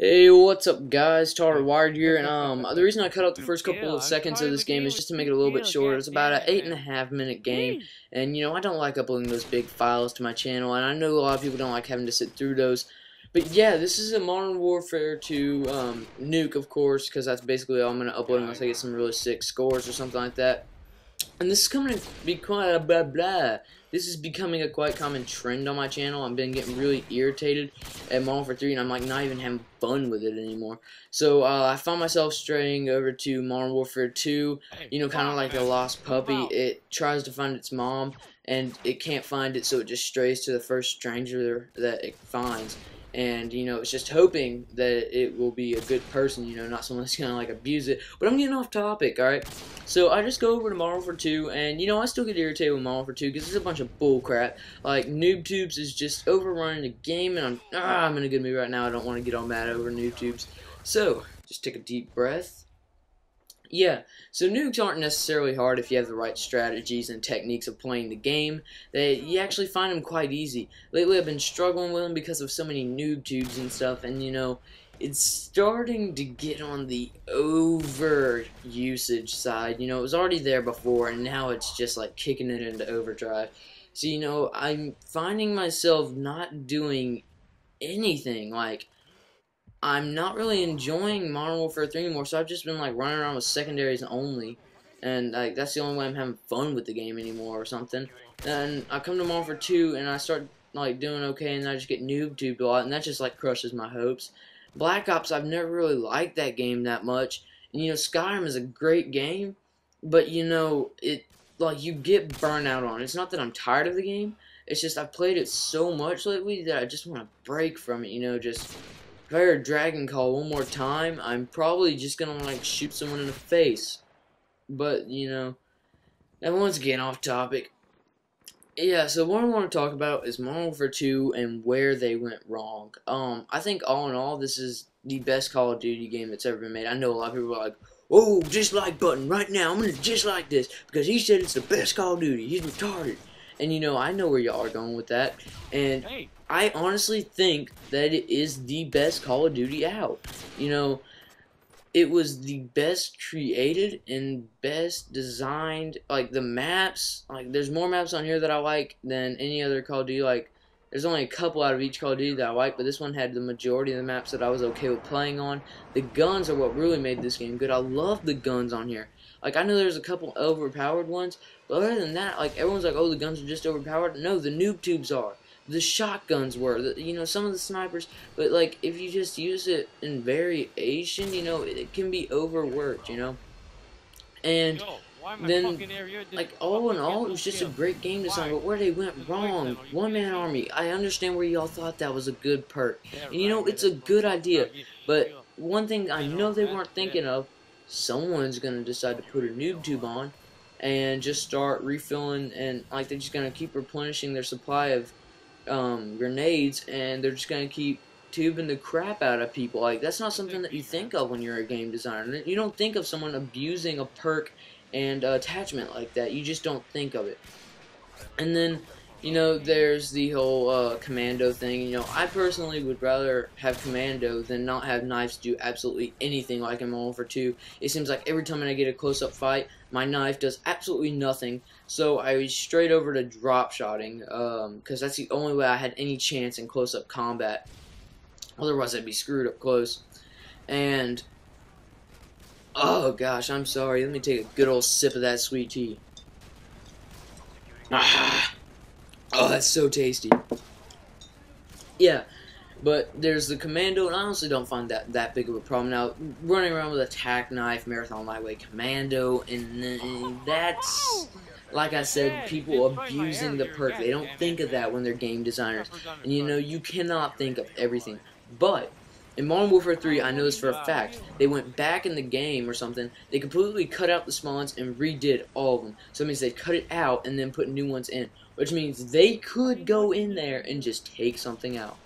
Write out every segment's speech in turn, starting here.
Hey, what's up guys, Tar Wired here, and the reason I cut out the first couple of seconds of this game is just to make it a little bit shorter. It's about an 8.5-minute game, and I don't like uploading those big files to my channel, and I know a lot of people don't like having to sit through those. But yeah, this is a Modern Warfare 2 nuke, of course, because that's basically all I'm going to upload unless I get some really sick scores or something like that. And this is coming to be quite blah blah. This is becoming a quite common trend on my channel. I've been getting really irritated at Modern Warfare 3, and I'm like not even having fun with it anymore. So I found myself straying over to Modern Warfare 2. Kind of like a lost puppy. It tries to find its mom, and it can't find it, so it just strays to the first stranger that it finds. And it's just hoping that it will be a good person, not someone that's gonna like abuse it. But I'm getting off topic, alright? So I just go over to Modern Warfare 2, and I still get irritated with Modern Warfare 2 because it's a bunch of bull crap. Like NoobTubes is just overrunning the game, and I'm in a good mood right now. I don't want to get all mad over NoobTubes. So just take a deep breath. Yeah, so nukes aren't necessarily hard if you have the right strategies and techniques of playing the game. You actually find them quite easy. Lately I've been struggling with them because of so many noob tubes and stuff, and it's starting to get on the over usage side. It was already there before, and now it's just like kicking it into overdrive. So I'm finding myself not doing anything. Like, I'm not really enjoying Modern Warfare 3 anymore, so I've just been like running around with secondaries only, and like that's the only way I'm having fun with the game anymore or something. And I come to Modern Warfare 2 and I start like doing okay, and I just get noob tubed a lot, and that just like crushes my hopes. Black Ops, I've never really liked that game that much, and Skyrim is a great game, but it like you get burnt out on it. It's not that I'm tired of the game, it's just I've played it so much lately that I just want to break from it, just. If I hear a dragon call one more time, I'm probably just gonna like shoot someone in the face. But everyone's getting off topic. Yeah, so what I want to talk about is Modern Warfare 2 and where they went wrong. I think all in all, this is the best Call of Duty game that's ever been made. I know a lot of people are like, "Oh, dislike button right now. I'm gonna dislike this because he said it's the best Call of Duty. He's retarded." And I know where y'all are going with that. And I honestly think that it is the best Call of Duty out. It was the best created and best designed. Like, the maps, like, there's more maps on here that I like than any other Call of Duty. Like, there's only a couple out of each Call of Duty that I like, but this one had the majority of the maps that I was okay with playing on. The guns are what really made this game good. I love the guns on here. Like, I know there's a couple overpowered ones, but other than that, like, everyone's like, oh, the guns are just overpowered. No, the noob tubes are. The shotguns were. Some of the snipers. But, like, if you just use it in variation, it can be overworked, And then, like, all in all, it was just a great game design. But where they went wrong, one-man army. I understand where y'all thought that was a good perk. And, it's a good idea. But one thing I know they weren't thinking of, someone's going to decide to put a noob tube on and just start refilling, and like they're just going to keep replenishing their supply of grenades, and they're just going to keep tubing the crap out of people. Like, that's not something that you think of when you're a game designer. You don't think of someone abusing a perk and attachment like that. You just don't think of it. And then there's the whole commando thing. I personally would rather have commando than not have knives do absolutely anything like in Modern Warfare 2. It seems like every time I get a close-up fight, my knife does absolutely nothing. So I was straight over to drop shotting, because that's the only way I had any chance in close-up combat. Otherwise, I'd be screwed up close. And oh gosh, I'm sorry. Let me take a good old sip of that sweet tea. Ah. Oh, that's so tasty. Yeah, but there's the commando, and I honestly don't find that big of a problem. Now, running around with a tack knife, marathon lightweight commando, and that's, like I said, people abusing the perk. They don't think of that when they're game designers. And you cannot think of everything. But in Modern Warfare 3, I know this for a fact. They went back in the game or something. They completely cut out the spawns and redid all of them. So it means they cut it out and then put new ones in. Which means they could go in there and just take something out.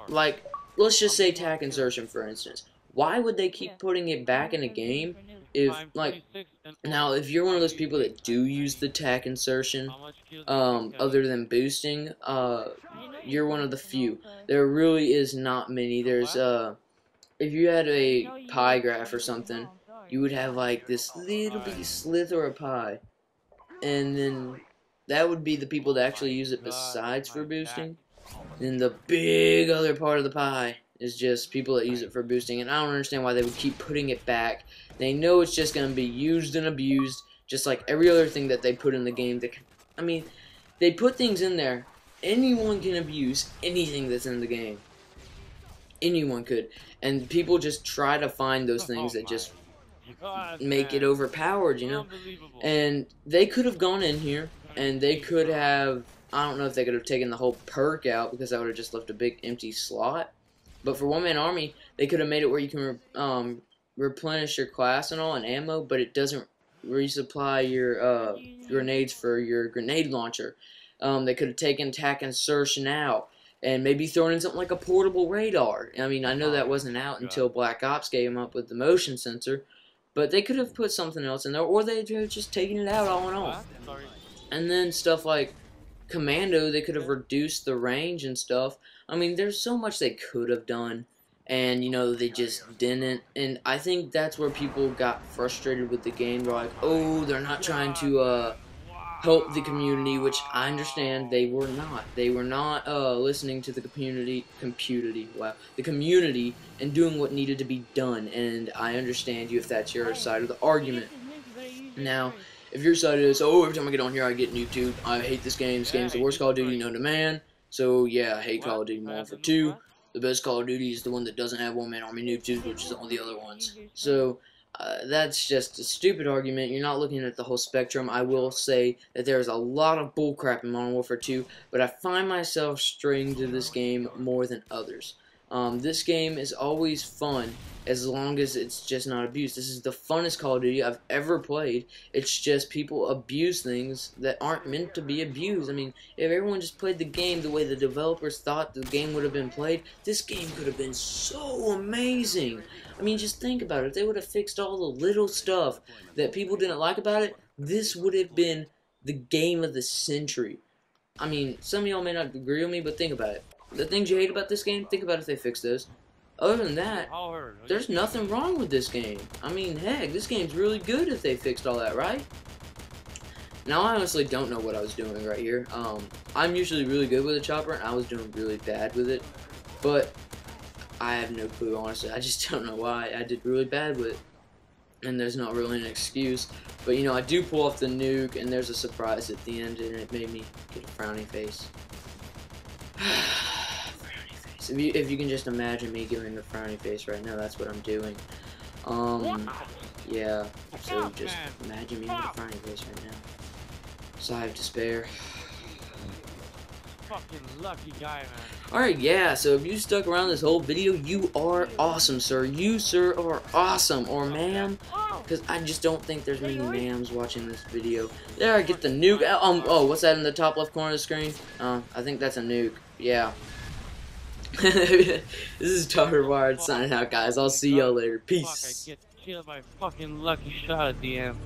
Like, let's just say tack insertion, for instance. Why would they keep putting it back in a game if, like, now, if you're one of those people that do use the tack insertion, other than boosting, you're one of the few. There really is not many. There's, if you had a pie graph or something, you would have like this little bitty slither of pie, and then that would be the people that actually use it besides for boosting. Then the big other part of the pie is just people that use it for boosting, and I don't understand why they would keep putting it back. They know it's just going to be used and abused, just like every other thing that they put in the game. I mean, they put things in there. Anyone can abuse anything that's in the game. Anyone could. And people just try to find those things that just make it overpowered, you know? And they could have gone in here, and they could have, I don't know if they could have taken the whole perk out, because that would have just left a big empty slot. But for one-man army, they could have made it where you can replenish your class and all, and ammo, but it doesn't resupply your grenades for your grenade launcher. They could have taken attack insertion out, and maybe thrown in something like a portable radar. I mean, I know that wasn't out until Black Ops came up with the motion sensor, but they could have put something else in there, or they could have just taken it out all in all. And then stuff like Commando, they could have reduced the range and stuff. I mean, there's so much they could have done, and, you know, they just didn't. And I think that's where people got frustrated with the game. They're like, oh, they're not trying to help the community, which I understand they were not. They were not listening to the community, the community, and doing what needed to be done. And I understand you if that's your side of the argument. Now, if your side is, oh, every time I get on here I get nuked, I hate this game. This game's the worst Call of Duty known to man. So yeah, I hate Call of Duty Modern Warfare 2. The best Call of Duty is the one that doesn't have one-man army nukes, which is all the other ones. So that's just a stupid argument. You're not looking at the whole spectrum. I will say that there's a lot of bullcrap in Modern Warfare 2, but I find myself straying to this game more than others. This game is always fun as long as it's just not abused. This is the funnest Call of Duty I've ever played. It's just people abuse things that aren't meant to be abused. I mean, if everyone just played the game the way the developers thought the game would have been played, this game could have been so amazing. I mean, just think about it. If they would have fixed all the little stuff that people didn't like about it, this would have been the game of the century. I mean, some of y'all may not agree with me, but think about it. The things you hate about this game, think about if they fix those. Other than that, there's nothing wrong with this game. I mean, heck, this game's really good if they fixed all that, right? Now, I honestly don't know what I was doing right here. I'm usually really good with a chopper, and I was doing really bad with it. But I have no clue, honestly. I just don't know why. I did really bad with it. And there's not really an excuse. But, you know, I do pull off the nuke, and there's a surprise at the end, and it made me get a frowny face. If you can just imagine me giving a frowny face right now, that's what I'm doing. Yeah, so just imagine me with a frowny face right now. Sigh of despair. Fucking lucky guy, man. Alright, yeah, so if you stuck around this whole video, you are awesome, sir. You, sir, are awesome. Or ma'am, because I just don't think there's many ma'ams watching this video. There, I get the nuke. Oh, what's that in the top left corner of the screen? I think that's a nuke. Yeah. This is Tartar Wired signing out, guys. I'll see y'all later. Peace. Fuck, I get killed by fucking lucky shot at the end.